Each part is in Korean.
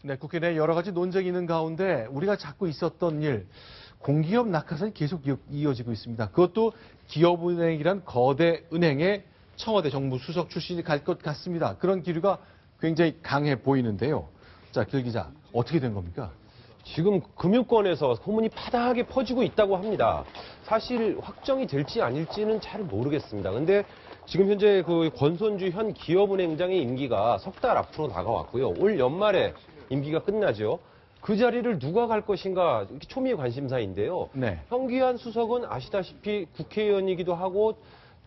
네, 국회 내 여러 가지 논쟁이 있는 가운데 우리가 잡고 있었던 일, 공기업 낙하산이 계속 이어지고 있습니다. 그것도 기업은행이란 거대 은행에 청와대 정무 수석 출신이 갈 것 같습니다. 그런 기류가 굉장히 강해 보이는데요. 자, 길 기자, 어떻게 된 겁니까? 지금 금융권에서 소문이 파다하게 퍼지고 있다고 합니다. 사실 확정이 될지 아닐지는 잘 모르겠습니다. 근데 지금 현재 그 권선주 현 기업은행장의 임기가 석 달 앞으로 다가왔고요. 올 연말에 임기가 끝나죠. 그 자리를 누가 갈 것인가 초미의 관심사인데요. 네. 현기환 수석은 아시다시피 국회의원이기도 하고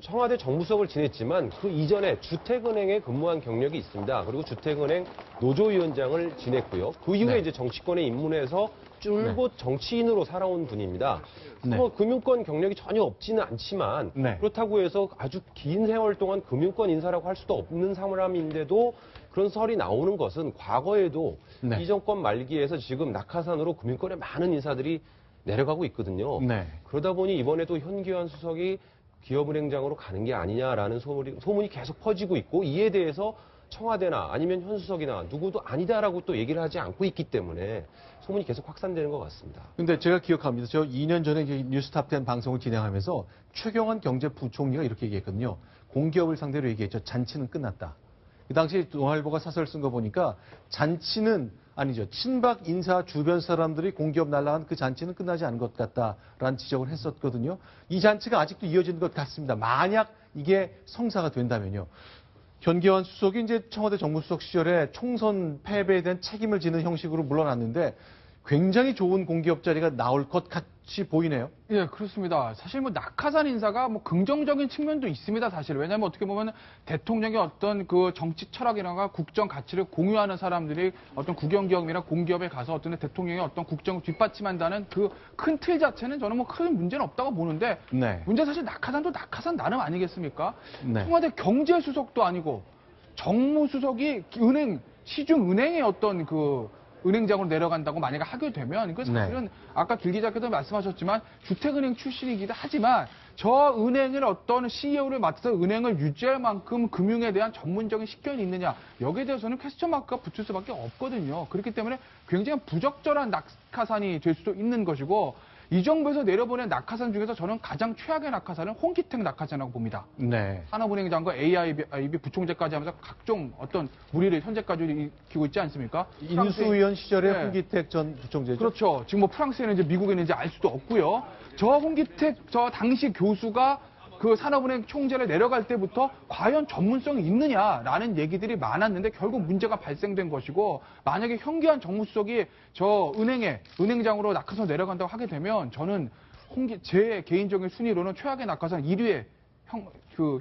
청와대 정무수석을 지냈지만 그 이전에 주택은행에 근무한 경력이 있습니다. 그리고 주택은행 노조위원장을 지냈고요. 그 이후에 네. 이제 정치권에 입문해서 줄곧 정치인으로 살아온 분입니다. 네. 뭐 금융권 경력이 전혀 없지는 않지만 네. 그렇다고 해서 아주 긴 세월 동안 금융권 인사라고 할 수도 없는 사람인데도 그런 설이 나오는 것은 과거에도 네. 이 정권 말기에서 지금 낙하산으로 금융권에 많은 인사들이 내려가고 있거든요. 네. 그러다 보니 이번에도 현기환 수석이 기업은행장으로 가는 게 아니냐라는 소문이 계속 퍼지고 있고 이에 대해서 청와대나 아니면 현 수석이나 누구도 아니다라고 또 얘기를 하지 않고 있기 때문에 소문이 계속 확산되는 것 같습니다. 근데 제가 기억합니다. 저 2년 전에 뉴스탑10 방송을 진행하면서 최경환 경제부총리가 이렇게 얘기했거든요. 공기업을 상대로 얘기했죠. 잔치는 끝났다. 그 당시 동아일보가 사설 쓴 거 보니까 잔치는 아니죠. 친박 인사 주변 사람들이 공기업 날라간 그 잔치는 끝나지 않은 것 같다라는 지적을 했었거든요. 이 잔치가 아직도 이어지는 것 같습니다. 만약 이게 성사가 된다면요. 현기환 수석이 이제 청와대 정무수석 시절에 총선 패배에 대한 책임을 지는 형식으로 물러났는데 굉장히 좋은 공기업 자리가 나올 것 같이 보이네요. 예, 그렇습니다. 사실 뭐 낙하산 인사가 뭐 긍정적인 측면도 있습니다, 사실. 왜냐하면 어떻게 보면 대통령의 어떤 그 정치 철학이나 국정 가치를 공유하는 사람들이 어떤 국영기업이나 공기업에 가서 어떤 대통령의 어떤 국정을 뒷받침한다는 그 큰 틀 자체는 저는 뭐 큰 문제는 없다고 보는데 네. 문제 사실 낙하산도 낙하산 나름 아니겠습니까? 네. 청와대 경제수석도 아니고 정무수석이 은행, 시중은행의 어떤 그 은행장으로 내려간다고 만약에 하게 되면 이건 사실은 네. 아까 길 기자께서 말씀하셨지만 주택은행 출신이기도 하지만 저 은행을 어떤 CEO를 맡아서 은행을 유지할 만큼 금융에 대한 전문적인 식견이 있느냐 여기에 대해서는 퀘스천 마크가 붙을 수밖에 없거든요. 그렇기 때문에 굉장히 부적절한 낙하산이 될 수도 있는 것이고 이 정부에서 내려보낸 낙하산 중에서 저는 가장 최악의 낙하산은 홍기택 낙하산이라고 봅니다. 네. 산업은행장과 AIB 부총재까지 하면서 각종 어떤 무리를 현재까지 일으키고 있지 않습니까? 인수위원 시절에 네. 홍기택 전 부총재죠. 그렇죠. 지금 뭐 프랑스에는 이제 미국에는 이제 알 수도 없고요. 저 홍기택 저 당시 교수가 그 산업은행 총재를 내려갈 때부터 과연 전문성이 있느냐라는 얘기들이 많았는데 결국 문제가 발생된 것이고 만약에 현기환 정무수석이 저 은행장으로 낙하산 내려간다고 하게 되면 저는 제 개인적인 순위로는 최악의 낙하산 1위에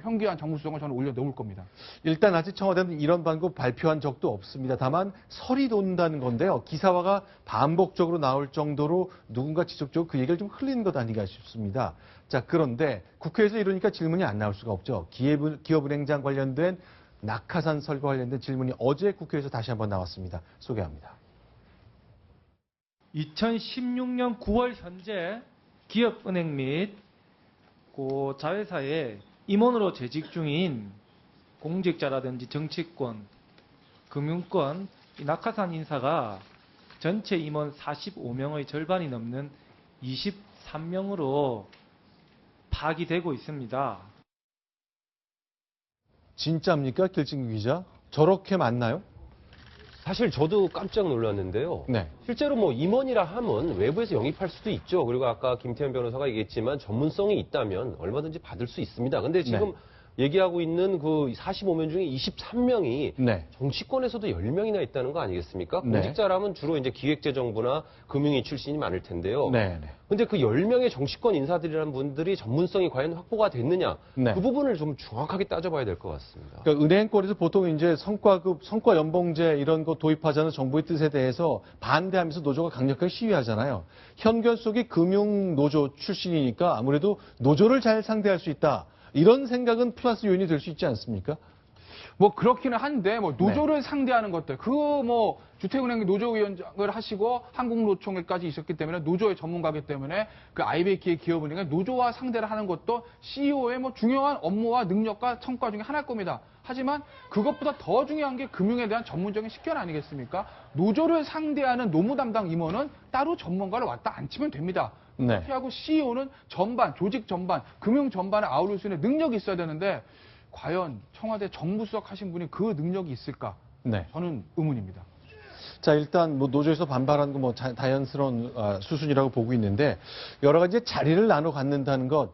현기환 정무수석을 저는 올려놓을 겁니다. 일단 아직 청와대는 이런 방법 발표한 적도 없습니다. 다만 설이 돈다는 건데요. 기사화가 반복적으로 나올 정도로 누군가 지속적으로 그 얘기를 좀 흘리는 것 아닌가 싶습니다. 자, 그런데 국회에서 이러니까 질문이 안 나올 수가 없죠. 기업은행장 관련된 낙하산 설과 관련된 질문이 어제 국회에서 다시 한번 나왔습니다. 소개합니다. 2016년 9월 현재 기업은행 및 자회사에 임원으로 재직 중인 공직자라든지 정치권, 금융권, 이 낙하산 인사가 전체 임원 45명의 절반이 넘는 23명으로 파악이 되고 있습니다. 진짜입니까? 길진규 기자? 저렇게 많나요? 사실 저도 깜짝 놀랐는데요. 네. 실제로 뭐 임원이라 하면 외부에서 영입할 수도 있죠. 그리고 아까 김태현 변호사가 얘기했지만 전문성이 있다면 얼마든지 받을 수 있습니다. 근데 지금 얘기하고 있는 그 45명 중에 23명이 네. 정치권에서도 10명이나 있다는 거 아니겠습니까? 네. 공직자라면 주로 이제 기획재정부나 금융위 출신이 많을 텐데요. 네. 근데 그 10명의 정치권 인사들이라는 분들이 전문성이 과연 확보가 됐느냐? 네. 그 부분을 좀 정확하게 따져봐야 될 것 같습니다. 그러니까 은행권에서 보통 이제 성과 연봉제 이런 거 도입하자는 정부의 뜻에 대해서 반대하면서 노조가 강력하게 시위하잖아요. 현견 속이 금융노조 출신이니까 아무래도 노조를 잘 상대할 수 있다. 이런 생각은 플러스 요인이 될 수 있지 않습니까? 뭐 그렇기는 한데 뭐 노조를 상대하는 것들 그 뭐 주택은행 노조위원장을 하시고 한국노총에까지 있었기 때문에 노조의 전문가이기 때문에 그 IBK 기업은행의 노조와 상대를 하는 것도 CEO의 뭐 중요한 업무와 능력과 성과 중에 하나일 겁니다. 하지만 그것보다 더 중요한 게 금융에 대한 전문적인 식견 아니겠습니까? 노조를 상대하는 노무 담당 임원은 따로 전문가를 왔다 앉히면 됩니다. 네. 그렇게 하고 CEO는 전반, 조직 전반, 금융 전반에 아우를 수 있는 능력이 있어야 되는데 과연 청와대 정무수석 하신 분이 그 능력이 있을까? 네. 저는 의문입니다. 자, 일단 뭐 노조에서 반발하는 건 뭐 자연스러운 수순이라고 보고 있는데 여러 가지 자리를 나눠 갖는다는 것.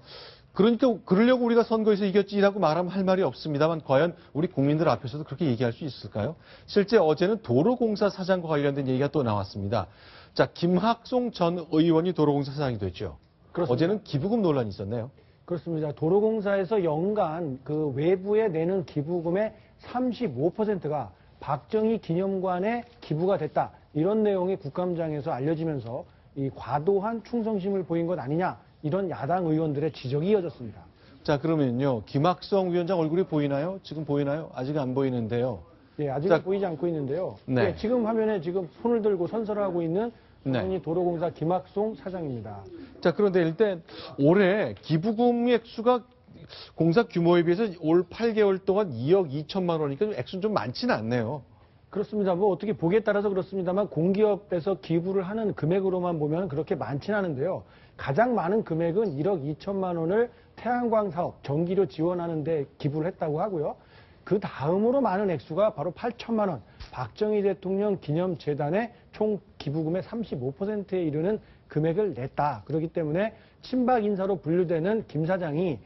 그러니까 그러려고 우리가 선거에서 이겼지라고 말하면 할 말이 없습니다만 과연 우리 국민들 앞에서도 그렇게 얘기할 수 있을까요? 실제 어제는 도로공사 사장과 관련된 얘기가 또 나왔습니다. 자, 김학송 전 의원이 도로공사 사장이 됐죠. 그렇습니다. 어제는 기부금 논란이 있었네요. 그렇습니다. 도로공사에서 연간 그 외부에 내는 기부금의 35%가 박정희 기념관에 기부가 됐다. 이런 내용이 국감장에서 알려지면서 이 과도한 충성심을 보인 것 아니냐. 이런 야당 의원들의 지적이 이어졌습니다. 자, 그러면요. 김학성 위원장 얼굴이 보이나요? 지금 보이나요? 아직 안 보이는데요. 예, 아직 자, 보이지 않고 있는데요. 네. 예, 지금 화면에 지금 손을 들고 선설하고 있는 네. 당연히 도로공사 김학송 사장입니다. 자, 그런데 일단 올해 기부금 액수가 공사 규모에 비해서 올 8개월 동안 2억 2천만 원이니까 액수는 좀 많지는 않네요. 그렇습니다. 뭐 어떻게 보기에 따라서 그렇습니다만 공기업에서 기부를 하는 금액으로만 보면 그렇게 많지는 않은데요. 가장 많은 금액은 1억 2천만 원을 태양광 사업, 전기료 지원하는 데 기부를 했다고 하고요. 그 다음으로 많은 액수가 바로 8천만 원, 박정희 대통령 기념재단의 총 기부금의 35%에 이르는 금액을 냈다. 그렇기 때문에 친박 인사로 분류되는 김 사장이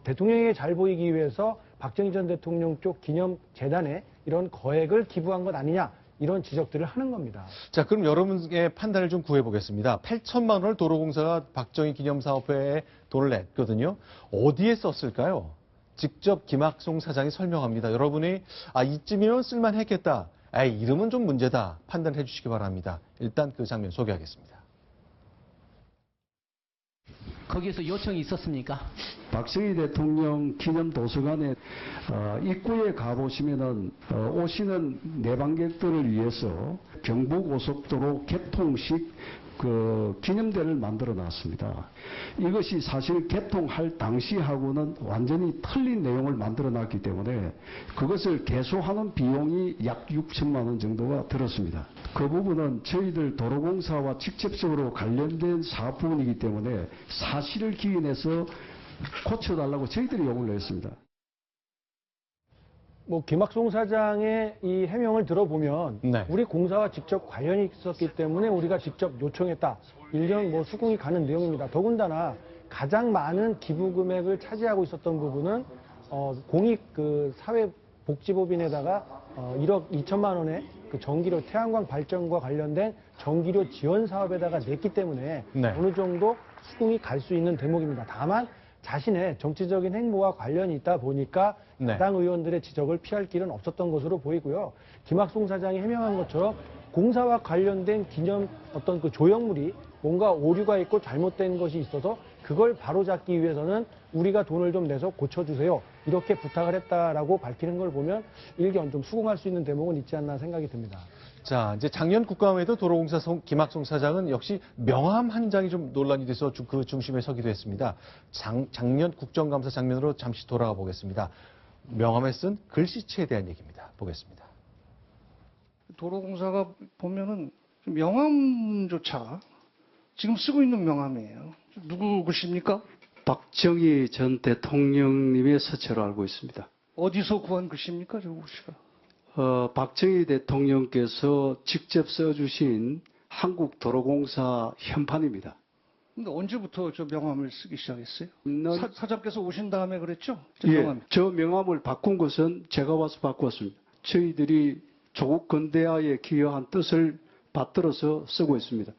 대통령에게 잘 보이기 위해서 박정희 전 대통령 쪽 기념재단에 이런 거액을 기부한 것 아니냐. 이런 지적들을 하는 겁니다. 자, 그럼 여러분의 판단을 좀 구해보겠습니다. 8천만 원을 도로공사가 박정희 기념사업회에 돈을 냈거든요. 어디에 썼을까요? 직접 김학송 사장이 설명합니다. 여러분이 이쯤이면 쓸만했겠다. 이름은 좀 문제다. 판단해 주시기 바랍니다. 일단 그 장면 소개하겠습니다. 거기에서 요청이 있었습니까? 박정희 대통령 기념 도서관에 입구에 가보시면은 오시는 내방객들을 위해서 경부고속도로 개통식 그 기념대를 만들어 놨습니다. 이것이 사실 개통할 당시하고는 완전히 틀린 내용을 만들어 놨기 때문에 그것을 개소하는 비용이 약 6천만 원 정도가 들었습니다. 그 부분은 저희들 도로공사와 직접적으로 관련된 사업 부분이기 때문에 사실을 기인해서 고쳐달라고 저희들이 요구를 했습니다. 뭐 김학송 사장의 이 해명을 들어보면 네. 우리 공사와 직접 관련이 있었기 때문에 우리가 직접 요청했다. 일견 뭐 수긍이 가는 내용입니다. 더군다나 가장 많은 기부 금액을 차지하고 있었던 부분은 공익 그 사회복지법인에다가 1억 2천만 원의 그 전기료 태양광 발전과 관련된 전기료 지원 사업에다가 냈기 때문에 네. 어느 정도 수긍이 갈 수 있는 대목입니다. 다만 자신의 정치적인 행보와 관련이 있다 보니까 네. 야당 의원들의 지적을 피할 길은 없었던 것으로 보이고요. 김학송 사장이 해명한 것처럼 공사와 관련된 기념 어떤 그 조형물이 뭔가 오류가 있고 잘못된 것이 있어서 그걸 바로잡기 위해서는 우리가 돈을 좀 내서 고쳐주세요. 이렇게 부탁을 했다라고 밝히는 걸 보면 일견 좀 수긍할 수 있는 대목은 있지 않나 생각이 듭니다. 자, 이제 작년 국감에도 도로공사 김학송 사장은 역시 명함 한 장이 좀 논란이 돼서 그 중심에 서기도 했습니다. 작년 국정감사 장면으로 잠시 돌아가 보겠습니다. 명함에 쓴 글씨체에 대한 얘기입니다. 보겠습니다. 도로공사가 보면은 명함조차 지금 쓰고 있는 명함이에요. 누구 글씨입니까? 박정희 전 대통령님의 서체로 알고 있습니다. 어디서 구한 글씨입니까? 저 글씨가. 박정희 대통령께서 직접 써주신 한국도로공사 현판입니다. 근데 언제부터 저 명함을 쓰기 시작했어요? 는- 사장께서 오신 다음에 그랬죠? 저 예, 명함. 저 명함을 바꾼 것은 제가 와서 바꾸었습니다. 저희들이 조국 근대화에 기여한 뜻을 받들어서 쓰고 있습니다.